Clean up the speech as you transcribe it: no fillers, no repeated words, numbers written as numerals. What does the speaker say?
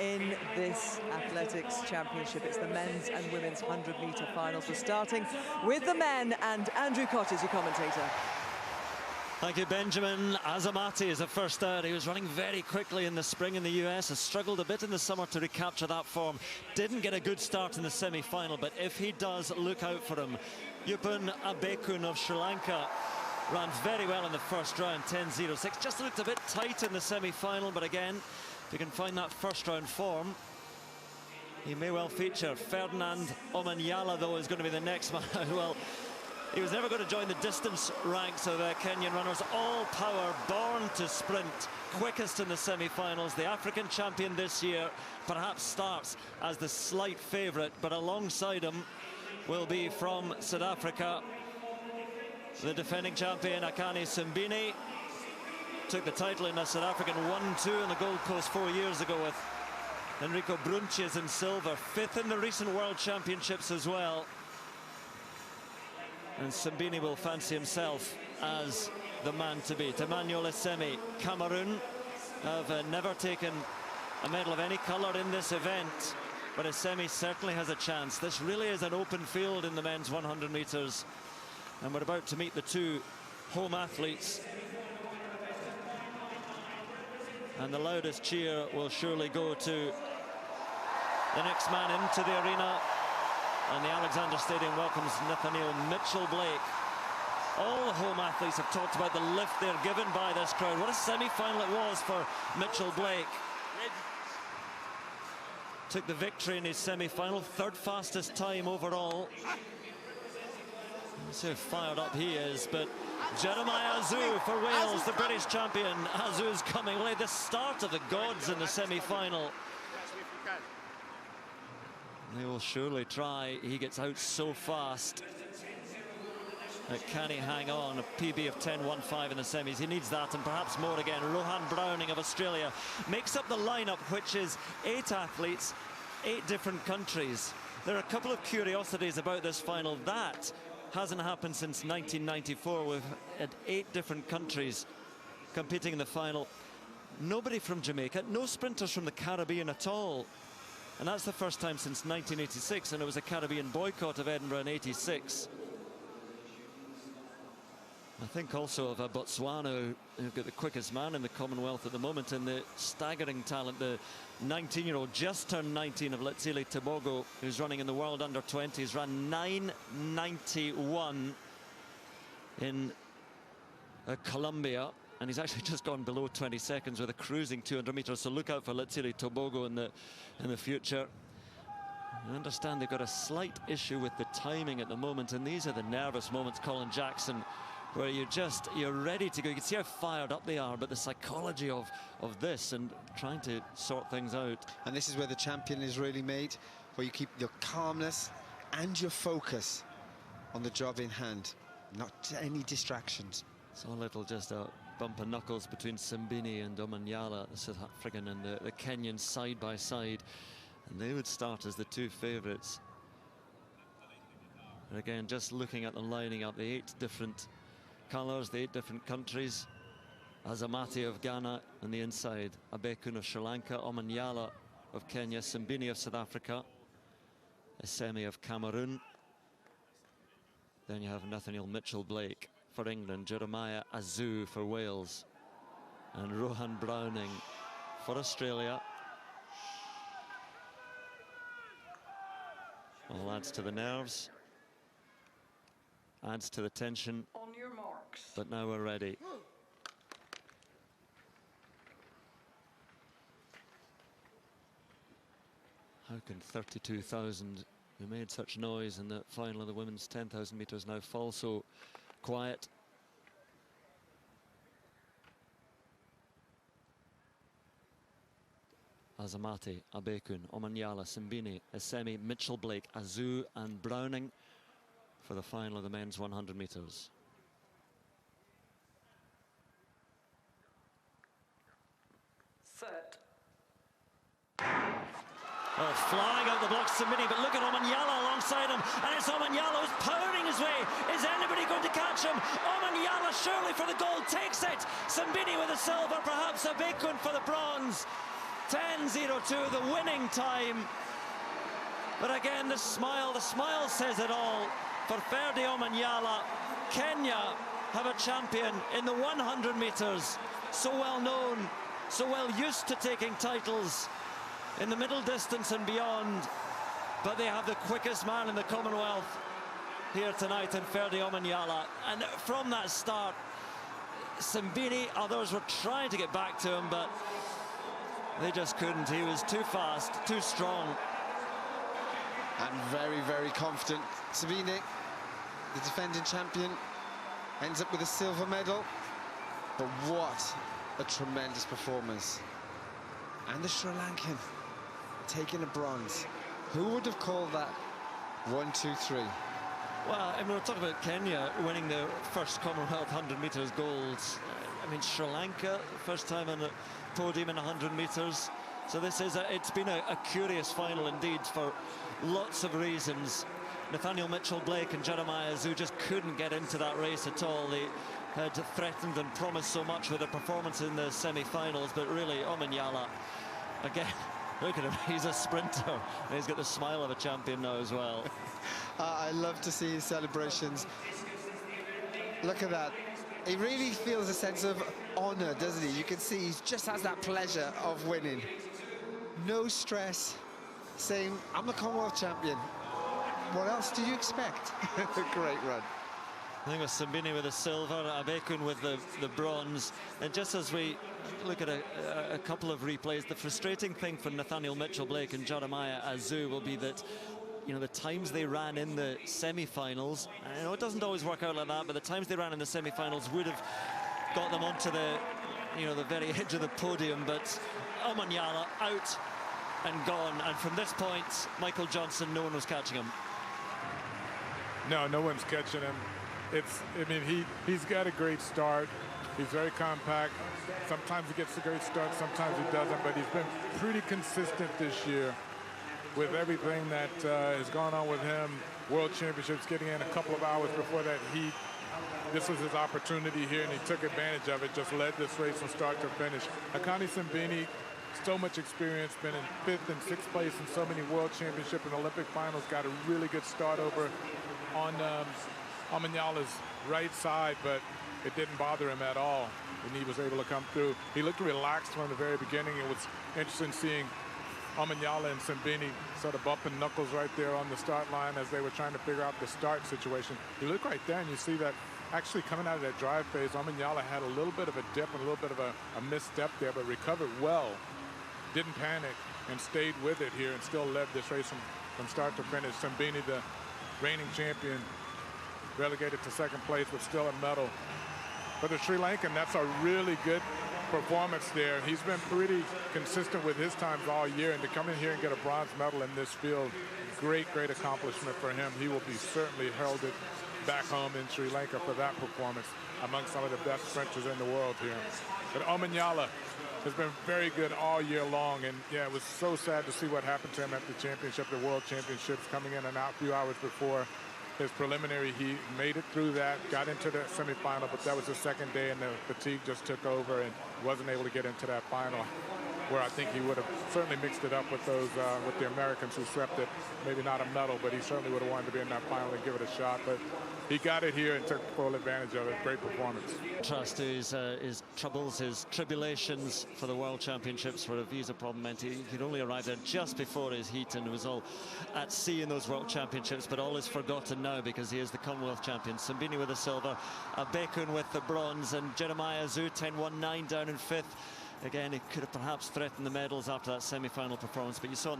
in this athletics championship. It's the men's and women's 100-metre finals. We're starting with the men, and Andrew Cott is your commentator. Thank you, Benjamin. Azamati is the first out. He was running very quickly in the spring in the US, has struggled a bit in the summer to recapture that form. Didn't get a good start in the semi-final, but if he does, look out for him. Yupun Abeykoon of Sri Lanka ran very well in the first round, 10.06. Just looked a bit tight in the semi-final, but again, if you can find that first round form, he may well feature. Ferdinand Omanyala, though, is going to be the next man out. Well, he was never going to join the distance ranks of Kenyan runners. All power, born to sprint, quickest in the semi-finals. The African champion this year perhaps starts as the slight favourite, but alongside him will be from South Africa, the defending champion Akani Simbine. Took the title in a South African 1-2 on the Gold Coast 4 years ago with Enrico Brunches in silver. 5th in the recent World Championships as well. And Simbine will fancy himself as the man to beat. Emmanuel Essemi, Cameroon, have never taken a medal of any colour in this event, but Essemi certainly has a chance. This really is an open field in the men's 100 metres, and we're about to meet the two home athletes. And the loudest cheer will surely go to the next man into the arena. And the Alexander Stadium welcomes Nathaniel Mitchell-Blake. All the home athletes have talked about the lift they're given by this crowd. What a semi-final it was for Mitchell-Blake. Took the victory in his semi-final, 3rd fastest time overall. Let's see how fired up he is, but Jeremiah Azu for Wales, the British champion. Azu's coming away, the start of the gods in the semi-final. They will surely try. He gets out so fast. Can he hang on? A PB of 10.15 in the semis. He needs that and perhaps more again. Rohan Browning of Australia makes up the lineup, which is 8 athletes, 8 different countries. There are a couple of curiosities about this final. That hasn't happened since 1994. We've had 8 different countries competing in the final. Nobody from Jamaica, no sprinters from the Caribbean at all. And that's the first time since 1986, and it was a Caribbean boycott of Edinburgh in '86. I think also of Botswana, who've got the quickest man in the Commonwealth at the moment, and the staggering talent, the 19-year-old, just turned 19, of Letsile Tebogo, who's running in the World Under-20s, ran 9.91 in Colombia. And he's actually just gone below 20 seconds with a cruising 200 metres. So look out for Letsile Tebogo in the future. I understand they've got a slight issue with the timing at the moment, and these are the nervous moments, Colin Jackson, where you're ready to go. You can see how fired up they are, but the psychology of this and trying to sort things out. And this is where the champion is really made, where you keep your calmness and your focus on the job in hand, not any distractions. So a little just a bump of knuckles between Simbine and Omanyala, the South African and the Kenyan, side by side, and they would start as the 2 favourites. And again, just looking at them lining up, the 8 different colours, the 8 different countries. Azamati of Ghana on the inside, Abeykoon of Sri Lanka, Omanyala of Kenya, Simbine of South Africa, Essemi of Cameroon. Then you have Nathaniel Mitchell-Blake for England, Jeremiah Azu for Wales, and Rohan Browning for Australia. All adds to the nerves, adds to the tension. On your marks. But now we're ready. How can 32,000 who made such noise in the final of the women's 10,000 metres now fall so quiet? Azamati, Abeykoon, Omanyala, Simbine, Essemi, Mitchell-Blake, Azu and Browning for the final of the men's 100 metres. Set. Oh, flying out the blocks, Simbine, but look at Omanyala alongside him, and it's Omanyala who's powering his way. Is anybody going to catch him? Omanyala surely for the gold takes it. Simbine with the silver, perhaps Abeykoon for the bronze. 10:02, the winning time. But again, the smile says it all. For Ferdi Omanyala, Kenya have a champion in the 100 meters. So well known, so well used to taking titles in the middle distance and beyond. But they have the quickest man in the Commonwealth here tonight in Ferdi Omanyala. And from that start, Simbini, others were trying to get back to him, but they just couldn't. He was too fast, too strong. And very, very confident. Simbini, the defending champion, ends up with a silver medal. But what a tremendous performance. And the Sri Lankan taking a bronze. Who would have called that 1, 2, 3? Well, I mean, we're talking about Kenya winning the first Commonwealth 100 meters gold. I mean, Sri Lanka, first time on the podium in 100 meters. So this is it's been a curious final indeed for lots of reasons. Nathaniel Mitchell-Blake and Jeremiah Azu just couldn't get into that race at all. They had threatened and promised so much with their performance in the semi-finals, but really Omanyala, again, look at him, he's a sprinter. And he's got the smile of a champion now as well. I love to see his celebrations. Look at that. He really feels a sense of honor, doesn't he? You can see he just has that pleasure of winning. No stress, saying, I'm the Commonwealth champion. What else do you expect? Great run. I think it was Simbini with the silver, Abeykoon with the bronze. And just as we look at a couple of replays, the frustrating thing for Nathaniel Mitchell-Blake and Jeremiah Azu will be that, you know, the times they ran in the semi-finals, I know it doesn't always work out like that, but the times they ran in the semi-finals would have got them onto the, you know, the very edge of the podium. But Omanyala out and gone. And from this point, Michael Johnson, no one was catching him. No one's catching him. I mean, he's got a great start. He's very compact. Sometimes he gets a great start, sometimes he doesn't, but he's been pretty consistent this year with everything that has gone on with him. World Championships, getting in a couple of hours before that heat. This was his opportunity here, and he took advantage of it, just led this race from start to finish. Akani Simbini, so much experience, been in 5th and 6th place in so many World Championship and Olympic finals, got a really good start over on Omanyala's right side, but it didn't bother him at all, and he was able to come through. He looked relaxed from the very beginning. It was interesting seeing Omanyala and Simbini sort of bumping knuckles right there on the start line as they were trying to figure out the start situation. You look right there and you see that actually coming out of that drive phase, Omanyala had a little bit of a dip and a little bit of a misstep there, but recovered well, didn't panic, and stayed with it here and still led this race from start to finish. Simbini, the reigning champion, relegated to 2nd place, but still a medal. For the Sri Lankan, that's a really good performance there. He's been pretty consistent with his times all year, and to come in here and get a bronze medal in this field, great accomplishment for him. He will be certainly heralded back home in Sri Lanka for that performance among some of the best sprinters in the world here. But Omanyala has been very good all year long, and yeah, it was so sad to see what happened to him at the championship, the World Championships, coming in and out a few hours before his preliminary heat. Made it through that, got into the semifinal, but that was the 2nd day, and the fatigue just took over and wasn't able to get into that final, where I think he would have certainly mixed it up with those with the Americans who swept it. Maybe not a medal, but he certainly would have wanted to be in that final and give it a shot. But he got it here and took full advantage of it. Great performance. Trust his troubles, his tribulations for the World Championships, where a visa problem meant he'd only arrived there just before his heat and was all at sea in those World Championships, but all is forgotten now because he is the Commonwealth champion. Simbini with the silver, Abeykoon with the bronze, and Jeremiah Azu 10.19 down in 5th. Again, he could have perhaps threatened the medals after that semi-final performance, but you saw in the